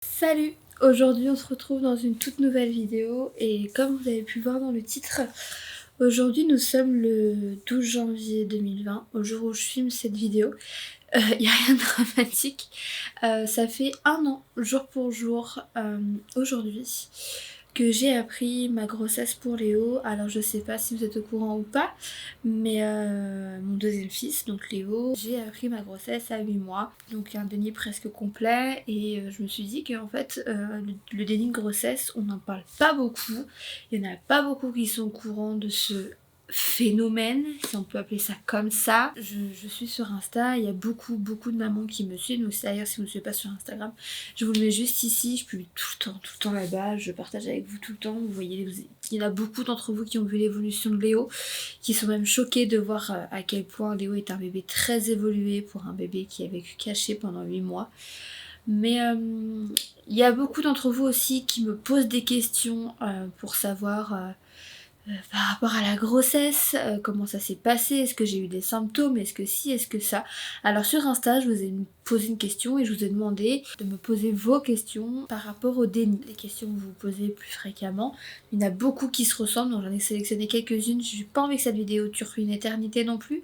Salut! Aujourd'hui on se retrouve dans une toute nouvelle vidéo et comme vous avez pu voir dans le titre, aujourd'hui nous sommes le 12 janvier 2020, au jour où je filme cette vidéo. Y a rien de dramatique, ça fait un an, jour pour jour, aujourd'hui, que j'ai appris ma grossesse pour Léo. Alors je sais pas si vous êtes au courant ou pas, mais mon deuxième fils, donc Léo, j'ai appris ma grossesse à 8 mois, donc un déni presque complet, et je me suis dit que en fait le déni de grossesse, on n'en parle pas beaucoup, il y en a pas beaucoup qui sont au courant de ce phénomène, si on peut appeler ça comme ça. Je suis sur Insta, il y a beaucoup de mamans qui me suivent, donc d'ailleurs si vous ne me suivez pas sur Instagram, je vous le mets juste ici, je publie tout le temps là-bas, je partage avec vous tout le temps, vous voyez, il y en a beaucoup d'entre vous qui ont vu l'évolution de Léo, qui sont même choqués de voir à quel point Léo est un bébé très évolué pour un bébé qui a vécu caché pendant 8 mois. Mais il y a beaucoup d'entre vous aussi qui me posent des questions pour savoir par rapport à la grossesse, comment ça s'est passé, est-ce que j'ai eu des symptômes, est-ce que si, est-ce que ça. Alors sur Insta, je vous ai posé une question et je vous ai demandé de me poser vos questions par rapport au déni. Les questions que vous vous posez plus fréquemment, il y en a beaucoup qui se ressemblent, donc j'en ai sélectionné quelques-unes. Je n'ai pas envie que cette vidéo dure une éternité non plus,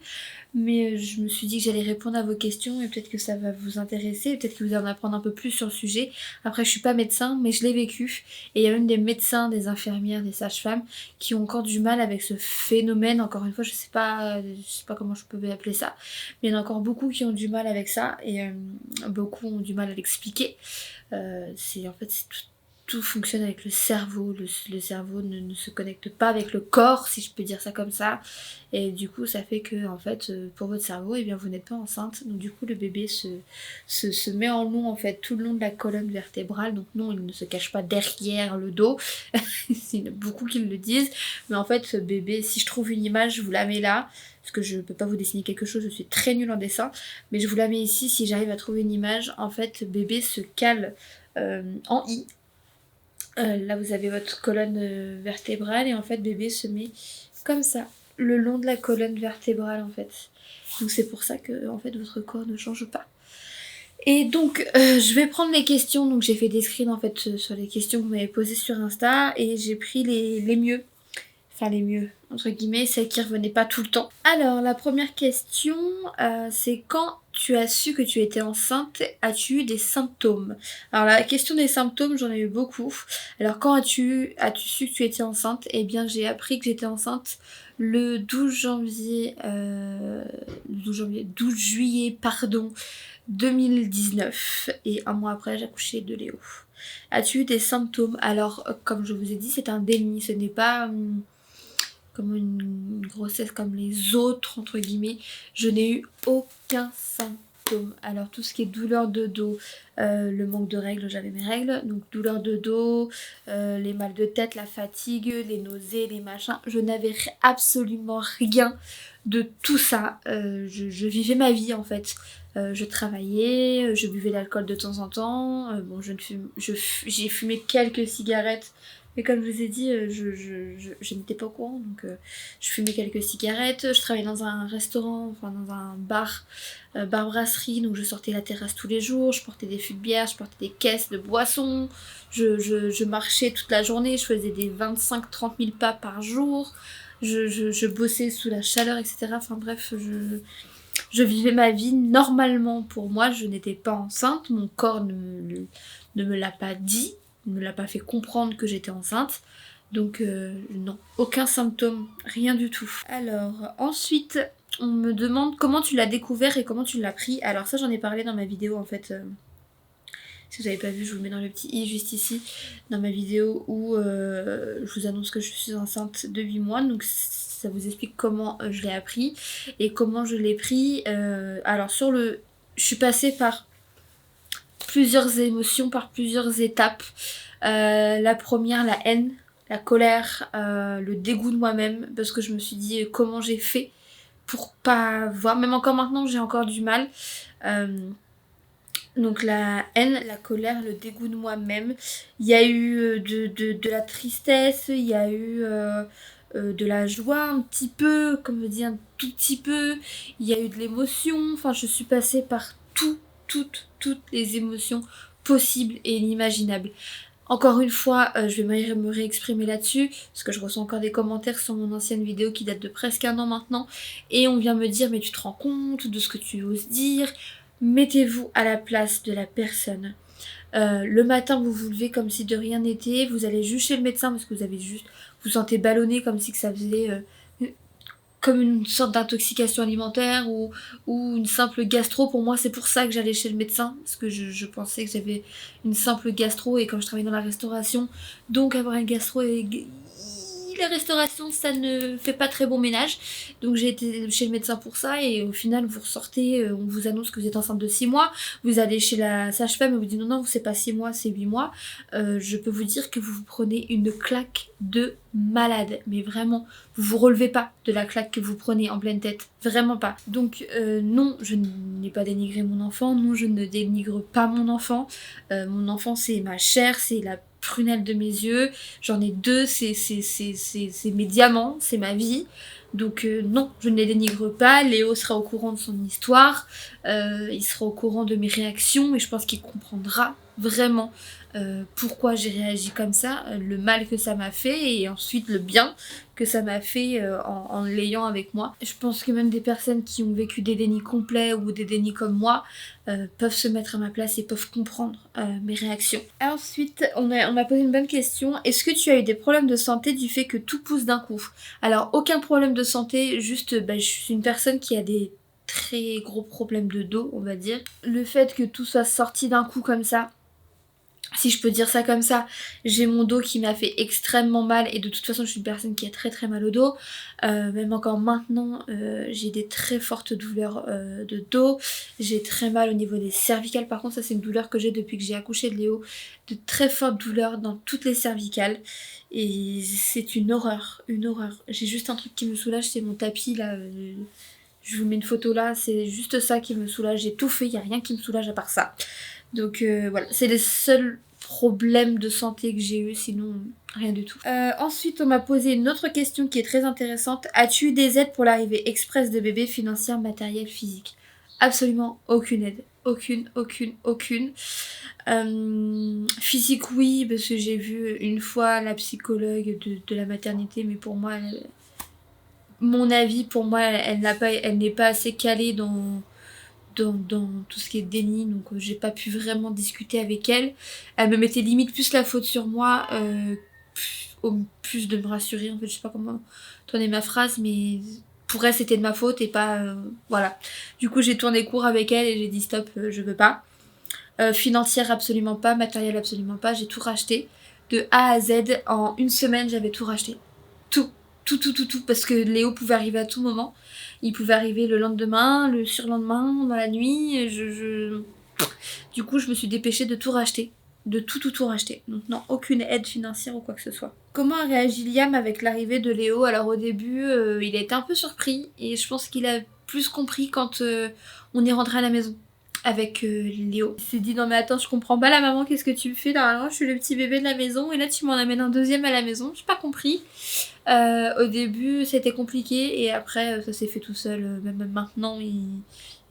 mais je me suis dit que j'allais répondre à vos questions et peut-être que ça va vous intéresser, peut-être que vous allez en apprendre un peu plus sur le sujet. Après je suis pas médecin, mais je l'ai vécu, et il y a même des médecins, des infirmières, des sages-femmes qui ont encore du mal avec ce phénomène. Encore une fois, je sais pas comment je peux appeler ça, mais il y en a encore beaucoup qui ont du mal avec ça, et beaucoup ont du mal à l'expliquer. C'est en fait c'est tout fonctionne avec le cerveau. Le cerveau ne se connecte pas avec le corps, si je peux dire ça comme ça, et du coup ça fait que en fait pour votre cerveau, eh bien vous n'êtes pas enceinte, donc du coup le bébé se met en long en fait tout le long de la colonne vertébrale. Donc non, il ne se cache pas derrière le dos. Il y en a beaucoup qui le disent, mais en fait ce bébé, si je trouve une image, je vous la mets là, parce que je peux pas vous dessiner quelque chose, je suis très nulle en dessin, mais je vous la mets ici si j'arrive à trouver une image. En fait le bébé se cale en I. Là vous avez votre colonne vertébrale, et en fait bébé se met comme ça le long de la colonne vertébrale en fait. Donc c'est pour ça que en fait votre corps ne change pas. Et donc je vais prendre les questions, donc j'ai fait des screens en fait sur les questions que vous m'avez posées sur Insta, et j'ai pris les mieux. Enfin les mieux, entre guillemets, celles qui revenaient pas tout le temps. Alors la première question, c'est quand tu as su que tu étais enceinte, as-tu eu des symptômes? Alors la question des symptômes, j'en ai eu beaucoup. Alors quand as-tu su que tu étais enceinte? Eh bien j'ai appris que j'étais enceinte le 12 janvier, 12 juillet, pardon, 2019, et un mois après j'ai accouché de Léo. As-tu eu des symptômes? Alors comme je vous ai dit, c'est un déni, ce n'est pas comme une grossesse comme les autres entre guillemets. Je n'ai eu aucun symptôme. Alors tout ce qui est douleur de dos, le manque de règles, j'avais mes règles, donc douleur de dos, les mal de tête, la fatigue, les nausées, les machins, je n'avais absolument rien de tout ça. Je vivais ma vie en fait. Je travaillais, je buvais l'alcool de temps en temps, bon j'ai fumé quelques cigarettes, mais comme je vous ai dit, je n'étais pas au courant, donc je fumais quelques cigarettes, je travaillais dans un restaurant, enfin dans un bar, bar-brasserie, donc je sortais la terrasse tous les jours, je portais des fûts de bière, je portais des caisses de boissons, je marchais toute la journée, je faisais des 25-30 000 pas par jour, je bossais sous la chaleur, etc. Enfin bref, je vivais ma vie normalement. Pour moi, je n'étais pas enceinte, mon corps ne me l'a pas dit, ne me l'a pas fait comprendre que j'étais enceinte, donc non, aucun symptôme, rien du tout. Alors ensuite, on me demande comment tu l'as découvert et comment tu l'as pris. Alors ça, j'en ai parlé dans ma vidéo en fait. Si vous n'avez pas vu, je vous le mets dans le petit i juste ici, dans ma vidéo où je vous annonce que je suis enceinte de 8 mois. Donc ça vous explique comment je l'ai appris et comment je l'ai pris. Alors je suis passée par plusieurs émotions, par plusieurs étapes. La première, la haine, la colère, le dégoût de moi-même, parce que je me suis dit comment j'ai fait pour pas voir. Même encore maintenant, j'ai encore du mal. Donc la haine, la colère, le dégoût de moi-même. Il y a eu de la tristesse, il y a eu de la joie un petit peu, comme je dis un tout petit peu. Il y a eu de l'émotion. Enfin, je suis passée par toutes les émotions possible et inimaginable. Encore une fois, je vais me réexprimer là-dessus, parce que je reçois encore des commentaires sur mon ancienne vidéo qui date de presque 1 an maintenant, et on vient me dire mais tu te rends compte de ce que tu oses dire, mettez-vous à la place de la personne. Le matin vous vous levez comme si de rien n'était, vous allez juste chez le médecin parce que vous sentez ballonné comme si que ça faisait comme une sorte d'intoxication alimentaire ou une simple gastro. Pour moi c'est pour ça que j'allais chez le médecin, parce que je pensais que j'avais une simple gastro, et quand je travaillais dans la restauration, donc avoir une gastro et la restauration ça ne fait pas très bon ménage, donc j'ai été chez le médecin pour ça, et au final vous ressortez, on vous annonce que vous êtes enceinte de 6 mois, vous allez chez la sage-femme et vous dit non c'est pas 6 mois c'est 8 mois, je peux vous dire que vous vous prenez une claque de malade, mais vraiment vous vous relevez pas de la claque que vous prenez en pleine tête, vraiment pas. Donc non, je n'ai pas dénigré mon enfant, non je ne dénigre pas mon enfant c'est ma chair, c'est la prunelle de mes yeux, j'en ai 2, c'est mes diamants, c'est ma vie. Donc non, je ne les dénigre pas, Léo sera au courant de son histoire, il sera au courant de mes réactions, et je pense qu'il comprendra vraiment pourquoi j'ai réagi comme ça, le mal que ça m'a fait, et ensuite le bien que ça m'a fait en l'ayant avec moi. Je pense que même des personnes qui ont vécu des dénis complets ou des dénis comme moi peuvent se mettre à ma place et peuvent comprendre mes réactions. Ensuite, on m'a posé une bonne question. Est-ce que tu as eu des problèmes de santé du fait que tout pousse d'un coup? Alors, aucun problème de santé, juste je suis une personne qui a des très gros problèmes de dos, on va dire. Le fait que tout soit sorti d'un coup comme ça, si je peux dire ça comme ça, j'ai mon dos qui m'a fait extrêmement mal, et de toute façon je suis une personne qui a très très mal au dos, même encore maintenant j'ai des très fortes douleurs de dos, j'ai très mal au niveau des cervicales. Par contre ça c'est une douleur que j'ai depuis que j'ai accouché de Léo, de très fortes douleurs dans toutes les cervicales, et c'est une horreur, une horreur. J'ai juste un truc qui me soulage, c'est mon tapis là, je vous mets une photo là, c'est juste ça qui me soulage, j'ai tout fait, il n'y a rien qui me soulage à part ça. Donc voilà, c'est les seuls problèmes de santé que j'ai eu, sinon rien du tout. Ensuite, on m'a posé une autre question qui est très intéressante. As-tu eu des aides pour l'arrivée express de bébé, financière, matérielle, physique? Absolument aucune aide. Aucune. Physique oui, parce que j'ai vu une fois la psychologue de la maternité, mais pour moi, mon avis, pour moi, elle n'est pas assez calée dans tout ce qui est déni, donc j'ai pas pu vraiment discuter avec elle. Elle me mettait limite plus la faute sur moi, au plus de me rassurer, en fait je sais pas comment tourner ma phrase, mais pour elle c'était de ma faute et pas... voilà. Du coup j'ai tourné court avec elle et j'ai dit stop, je veux pas. Financière absolument pas, matériel absolument pas, j'ai tout racheté. De A à Z, en 1 semaine j'avais tout racheté. Tout, parce que Léo pouvait arriver à tout moment. Il pouvait arriver le lendemain, le surlendemain, dans la nuit. Du coup, je me suis dépêchée de tout racheter. De tout racheter. Donc non, aucune aide financière ou quoi que ce soit. Comment a réagi Liam avec l'arrivée de Léo? Alors au début, il a été un peu surpris. Et je pense qu'il a plus compris quand on est rentré à la maison avec Léo. Il s'est dit non mais attends, je comprends pas la maman, qu'est-ce que tu me fais? Normalement je suis le petit bébé de la maison et là tu m'en amènes un deuxième à la maison. J'ai pas compris. Au début c'était compliqué et après ça s'est fait tout seul. Même maintenant il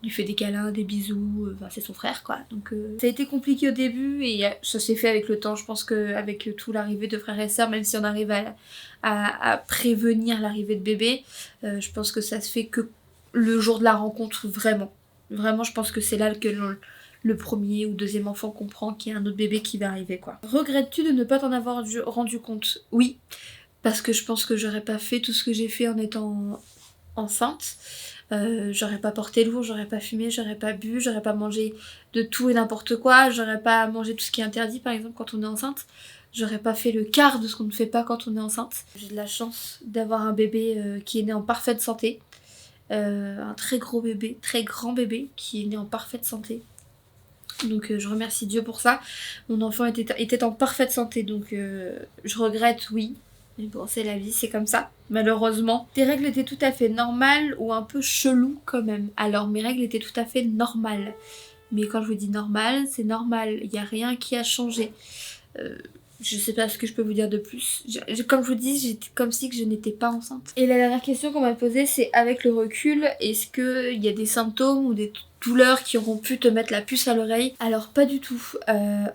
lui fait des câlins, des bisous, enfin c'est son frère quoi. Donc ça a été compliqué au début et ça s'est fait avec le temps. Je pense qu'avec tout l'arrivée de frères et sœurs, même si on arrive à prévenir l'arrivée de bébé, je pense que ça se fait que le jour de la rencontre vraiment. Vraiment je pense que c'est là que le premier ou deuxième enfant comprend qu'il y a un autre bébé qui va arriver quoi. Regrettes-tu de ne pas t'en avoir rendu compte? Oui. Parce que je pense que j'aurais pas fait tout ce que j'ai fait en étant enceinte. J'aurais pas porté lourd, j'aurais pas fumé, j'aurais pas bu, j'aurais pas mangé de tout et n'importe quoi, j'aurais pas mangé tout ce qui est interdit par exemple quand on est enceinte. J'aurais pas fait le quart de ce qu'on ne fait pas quand on est enceinte. J'ai de la chance d'avoir un bébé qui est né en parfaite santé. Un très gros bébé, très grand bébé qui est né en parfaite santé. Donc je remercie Dieu pour ça. Mon enfant était en parfaite santé, donc je regrette, oui. Mais bon, c'est la vie, c'est comme ça, malheureusement. Tes règles étaient tout à fait normales ou un peu chelou quand même. Alors mes règles étaient tout à fait normales. Mais quand je vous dis normal, c'est normal. Il n'y a rien qui a changé. Je sais pas ce que je peux vous dire de plus. Comme je vous dis, j'étais comme si que je n'étais pas enceinte. Et la dernière question qu'on m'a posée, c'est avec le recul, est-ce qu'il y a des symptômes ou des douleurs qui auront pu te mettre la puce à l'oreille? Alors pas du tout.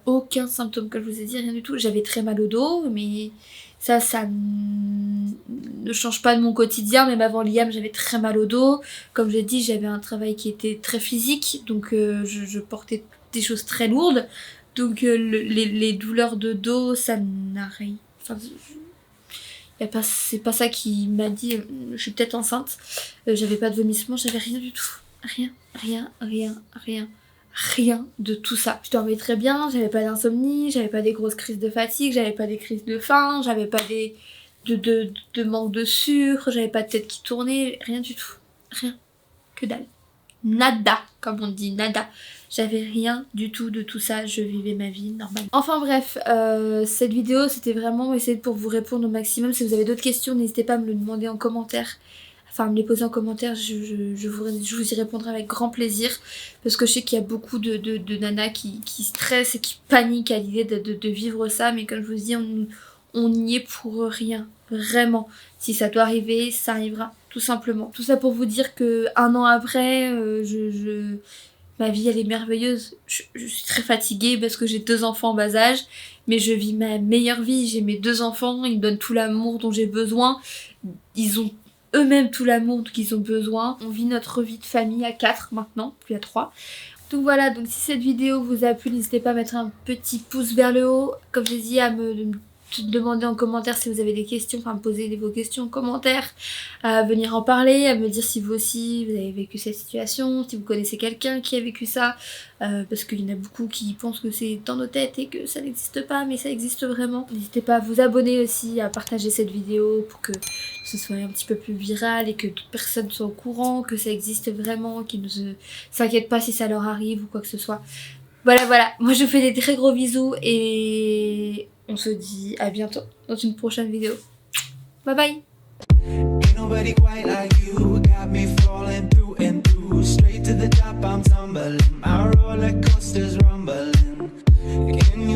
Aucun symptôme, comme je vous ai dit, rien du tout. J'avais très mal au dos, mais ça ne change pas de mon quotidien. Même avant Liam, j'avais très mal au dos. Comme j'ai dit, j'avais un travail qui était très physique, donc je portais des choses très lourdes. Donc les douleurs de dos, ça n'a rien. Enfin, c'est pas ça qui m'a dit je suis peut-être enceinte. J'avais pas de vomissement, j'avais rien du tout. Rien de tout ça. Je dormais très bien, j'avais pas d'insomnie, j'avais pas des grosses crises de fatigue, j'avais pas des crises de faim, j'avais pas de manque de sucre, j'avais pas de tête qui tournait, rien du tout. Rien. Que dalle. Nada, comme on dit, nada. J'avais rien du tout de tout ça, je vivais ma vie normalement. Enfin bref, cette vidéo c'était vraiment essayer pour vous répondre au maximum. Si vous avez d'autres questions, n'hésitez pas à me le demander en commentaire. Enfin, à me les poser en commentaire, je vous y répondrai avec grand plaisir. Parce que je sais qu'il y a beaucoup de nanas qui stressent et qui paniquent à l'idée de vivre ça. Mais comme je vous dis, on n'y est pour rien, vraiment. Si ça doit arriver, ça arrivera, tout simplement. Tout ça pour vous dire que 1 an après, ma vie elle est merveilleuse. Je suis très fatiguée parce que j'ai 2 enfants en bas âge, mais je vis ma meilleure vie. J'ai mes 2 enfants, ils me donnent tout l'amour dont j'ai besoin. Ils ont eux-mêmes tout l'amour qu'ils ont besoin. On vit notre vie de famille à 4 maintenant, plus à 3. Donc voilà, donc si cette vidéo vous a plu, n'hésitez pas à mettre un petit pouce vers le haut. Comme j'ai dit, à me demander en commentaire si vous avez des questions, enfin me poser vos questions en commentaire, à venir en parler, à me dire si vous aussi vous avez vécu cette situation, si vous connaissez quelqu'un qui a vécu ça, parce qu'il y en a beaucoup qui pensent que c'est dans nos têtes et que ça n'existe pas, mais ça existe vraiment. N'hésitez pas à vous abonner aussi, à partager cette vidéo pour que ce soit un petit peu plus viral et que toute personne soit au courant que ça existe vraiment, qu'ils ne s'inquiètent pas si ça leur arrive ou quoi que ce soit. Voilà, moi je vous fais des très gros bisous et on se dit à bientôt dans une prochaine vidéo. Bye bye. Ain't nobody quite like you, got me falling through and through, straight to the top, I'm tumbling.